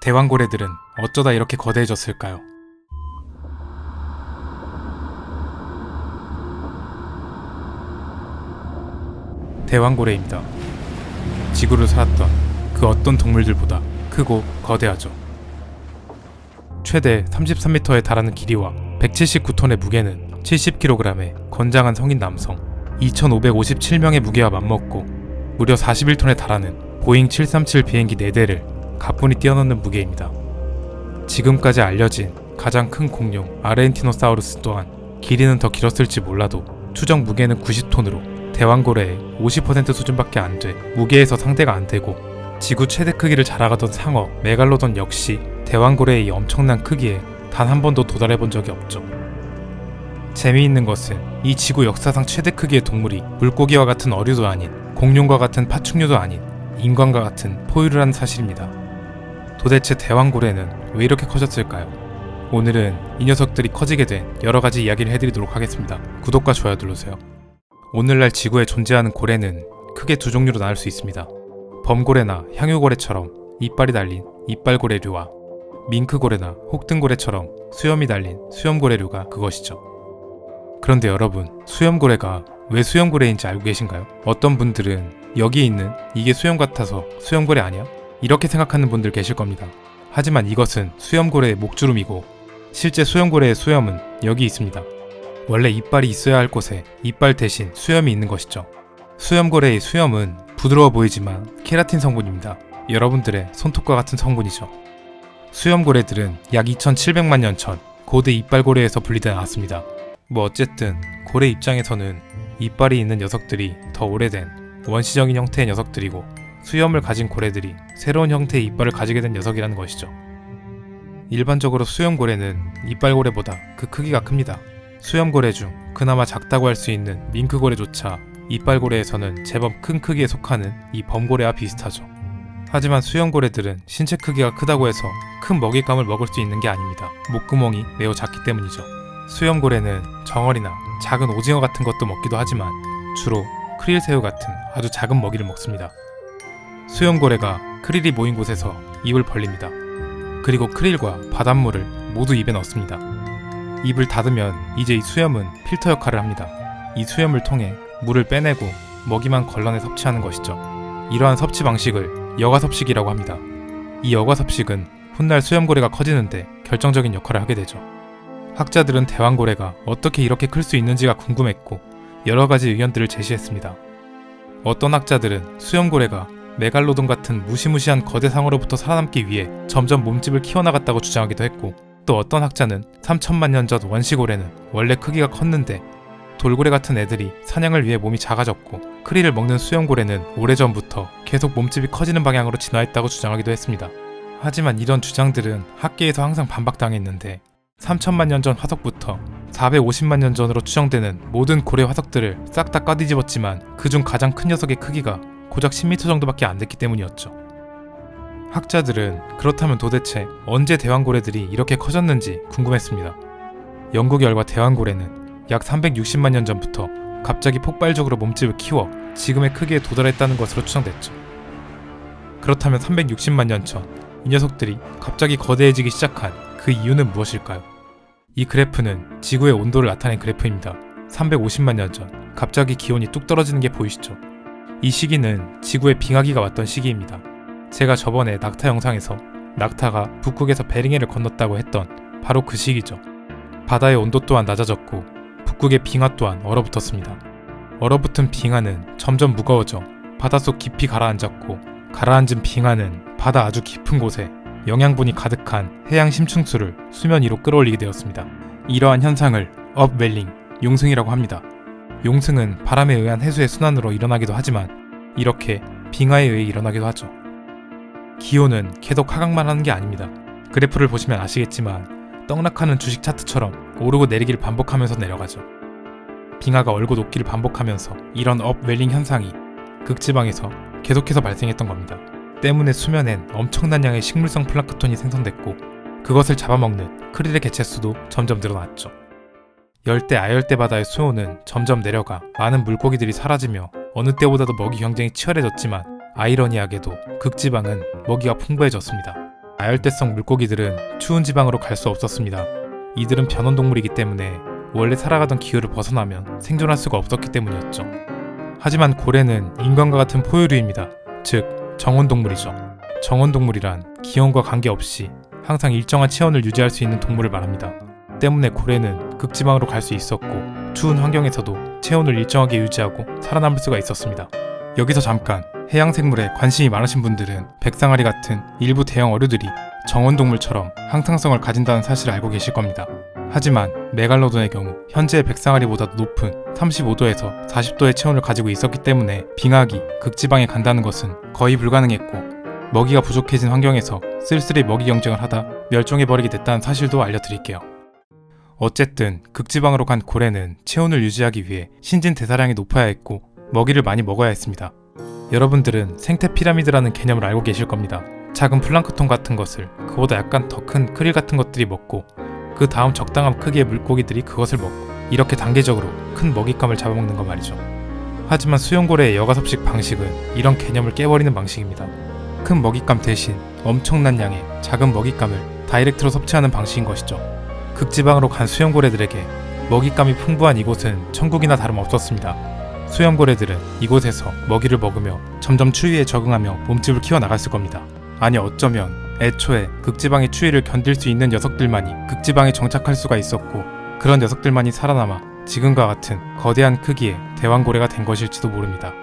대왕고래들은 어쩌다 이렇게 거대해졌을까요? 대왕고래입니다. 지구를 살았던 그 어떤 동물들보다 크고 거대하죠. 최대 33m에 달하는 길이와 179톤의 무게는 70kg의 건장한 성인 남성 2,557명의 무게와 맞먹고 무려 41톤에 달하는 보잉 737 비행기 4대를 가뿐히 뛰어넘는 무게입니다. 지금까지 알려진 가장 큰 공룡 아르헨티노사우루스 또한 길이는 더 길었을지 몰라도 추정 무게는 90톤으로 대왕고래의 50% 수준밖에 안 돼 무게에서 상대가 안 되고, 지구 최대 크기를 자랑하던 상어 메갈로돈 역시 대왕고래의 이 엄청난 크기에 단 한 번도 도달해 본 적이 없죠. 재미있는 것은 이 지구 역사상 최대 크기의 동물이 물고기와 같은 어류도 아닌 공룡과 같은 파충류도 아닌 인간과 같은 포유류라는 사실입니다. 도대체 대왕고래는 왜 이렇게 커졌을까요? 오늘은 이 녀석들이 커지게 된 여러가지 이야기를 해드리도록 하겠습니다. 구독과 좋아요 눌러주세요. 오늘날 지구에 존재하는 고래는 크게 두 종류로 나눌 수 있습니다. 범고래나 향유고래처럼 이빨이 달린 이빨고래류와 밍크고래나 혹등고래처럼 수염이 달린 수염고래류가 그것이죠. 그런데 여러분, 수염고래가 왜 수염고래인지 알고 계신가요? 어떤 분들은 여기에 있는 이게 수염 같아서 수염고래 아니야? 이렇게 생각하는 분들 계실 겁니다. 하지만 이것은 수염고래의 목주름이고, 실제 수염고래의 수염은 여기 있습니다. 원래 이빨이 있어야 할 곳에 이빨 대신 수염이 있는 것이죠. 수염고래의 수염은 부드러워 보이지만 케라틴 성분입니다. 여러분들의 손톱과 같은 성분이죠. 수염고래들은 약 2700만 년 전 고대 이빨고래에서 분리돼 나왔습니다. 어쨌든 고래 입장에서는 이빨이 있는 녀석들이 더 오래된 원시적인 형태의 녀석들이고, 수염을 가진 고래들이 새로운 형태의 이빨을 가지게 된 녀석이라는 것이죠. 일반적으로 수염고래는 이빨고래보다 그 크기가 큽니다. 수염고래 중 그나마 작다고 할 수 있는 밍크고래조차 이빨고래에서는 제법 큰 크기에 속하는 이 범고래와 비슷하죠. 하지만 수염고래들은 신체 크기가 크다고 해서 큰 먹잇감을 먹을 수 있는 게 아닙니다. 목구멍이 매우 작기 때문이죠. 수염고래는 정어리나 작은 오징어 같은 것도 먹기도 하지만 주로 크릴새우 같은 아주 작은 먹이를 먹습니다. 수염고래가 크릴이 모인 곳에서 입을 벌립니다. 그리고 크릴과 바닷물을 모두 입에 넣습니다. 입을 닫으면 이제 이 수염은 필터 역할을 합니다. 이 수염을 통해 물을 빼내고 먹이만 걸러내 섭취하는 것이죠. 이러한 섭취 방식을 여과섭식이라고 합니다. 이 여과섭식은 훗날 수염고래가 커지는데 결정적인 역할을 하게 되죠. 학자들은 대왕고래가 어떻게 이렇게 클 수 있는지가 궁금했고 여러가지 의견들을 제시했습니다. 어떤 학자들은 수염고래가 메갈로돈 같은 무시무시한 거대 상어로부터 살아남기 위해 점점 몸집을 키워나갔다고 주장하기도 했고, 또 어떤 학자는 3천만 년 전 원시고래는 원래 크기가 컸는데 돌고래 같은 애들이 사냥을 위해 몸이 작아졌고, 크릴을 먹는 수염고래는 오래전부터 계속 몸집이 커지는 방향으로 진화했다고 주장하기도 했습니다. 하지만 이런 주장들은 학계에서 항상 반박당했는데, 3천만 년 전 화석부터 450만 년 전으로 추정되는 모든 고래 화석들을 싹 다 까뒤집었지만 그중 가장 큰 녀석의 크기가 고작 10m 정도밖에 안 됐기 때문이었죠. 학자들은 그렇다면 도대체 언제 대왕고래들이 이렇게 커졌는지 궁금했습니다. 연구 결과 대왕고래는 약 360만 년 전부터 갑자기 폭발적으로 몸집을 키워 지금의 크기에 도달했다는 것으로 추정됐죠. 그렇다면 360만 년 전 이 녀석들이 갑자기 거대해지기 시작한 그 이유는 무엇일까요? 이 그래프는 지구의 온도를 나타낸 그래프입니다. 350만 년 전 갑자기 기온이 뚝 떨어지는 게 보이시죠? 이 시기는 지구에 빙하기가 왔던 시기입니다. 제가 저번에 낙타 영상에서 낙타가 북극에서 베링해를 건넜다고 했던 바로 그 시기죠. 바다의 온도 또한 낮아졌고 북극의 빙하 또한 얼어붙었습니다. 얼어붙은 빙하는 점점 무거워져 바닷속 깊이 가라앉았고, 가라앉은 빙하는 바다 아주 깊은 곳에 영양분이 가득한 해양 심층수를 수면 위로 끌어올리게 되었습니다. 이러한 현상을 업웰링, 용승이라고 합니다. 용승은 바람에 의한 해수의 순환으로 일어나기도 하지만 이렇게 빙하에 의해 일어나기도 하죠. 기온은 계속 하강만 하는 게 아닙니다. 그래프를 보시면 아시겠지만 떡락하는 주식 차트처럼 오르고 내리기를 반복하면서 내려가죠. 빙하가 얼고 녹기를 반복하면서 이런 업웰링 현상이 극지방에서 계속해서 발생했던 겁니다. 때문에 수면엔 엄청난 양의 식물성 플랑크톤이 생성됐고, 그것을 잡아먹는 크릴의 개체수도 점점 늘어났죠. 열대 아열대 바다의 수온은 점점 내려가 많은 물고기들이 사라지며 어느 때보다도 먹이 경쟁이 치열해졌지만, 아이러니하게도 극지방은 먹이가 풍부해졌습니다. 아열대성 물고기들은 추운 지방으로 갈 수 없었습니다. 이들은 변온동물이기 때문에 원래 살아가던 기후를 벗어나면 생존할 수가 없었기 때문이었죠. 하지만 고래는 인간과 같은 포유류입니다. 즉 정온동물이죠. 정온동물이란 기온과 관계없이 항상 일정한 체온을 유지할 수 있는 동물을 말합니다. 때문에 고래는 극지방으로 갈 수 있었고 추운 환경에서도 체온을 일정하게 유지하고 살아남을 수가 있었습니다. 여기서 잠깐 해양생물에 관심이 많으신 분들은 백상아리 같은 일부 대형 어류들이 정온동물처럼 항상성을 가진다는 사실을 알고 계실 겁니다. 하지만 메갈로돈의 경우 현재의 백상아리보다도 높은 35도에서 40도의 체온을 가지고 있었기 때문에 빙하기, 극지방에 간다는 것은 거의 불가능했고 먹이가 부족해진 환경에서 쓸쓸히 먹이 경쟁을 하다 멸종해버리게 됐다는 사실도 알려드릴게요. 어쨌든 극지방으로 간 고래는 체온을 유지하기 위해 신진대사량이 높아야 했고 먹이를 많이 먹어야 했습니다. 여러분들은 생태 피라미드라는 개념을 알고 계실 겁니다. 작은 플랑크톤 같은 것을 그보다 약간 더 큰 크릴 같은 것들이 먹고 그 다음 적당한 크기의 물고기들이 그것을 먹고 이렇게 단계적으로 큰 먹잇감을 잡아먹는 것 말이죠. 하지만 수용고래의 여가섭식 방식은 이런 개념을 깨버리는 방식입니다. 큰 먹잇감 대신 엄청난 양의 작은 먹잇감을 다이렉트로 섭취하는 방식인 것이죠. 극지방으로 간 수염고래들에게 먹잇감이 풍부한 이곳은 천국이나 다름없었습니다. 수염고래들은 이곳에서 먹이를 먹으며 점점 추위에 적응하며 몸집을 키워나갔을 겁니다. 아니 어쩌면 애초에 극지방의 추위를 견딜 수 있는 녀석들만이 극지방에 정착할 수가 있었고 그런 녀석들만이 살아남아 지금과 같은 거대한 크기의 대왕고래가 된 것일지도 모릅니다.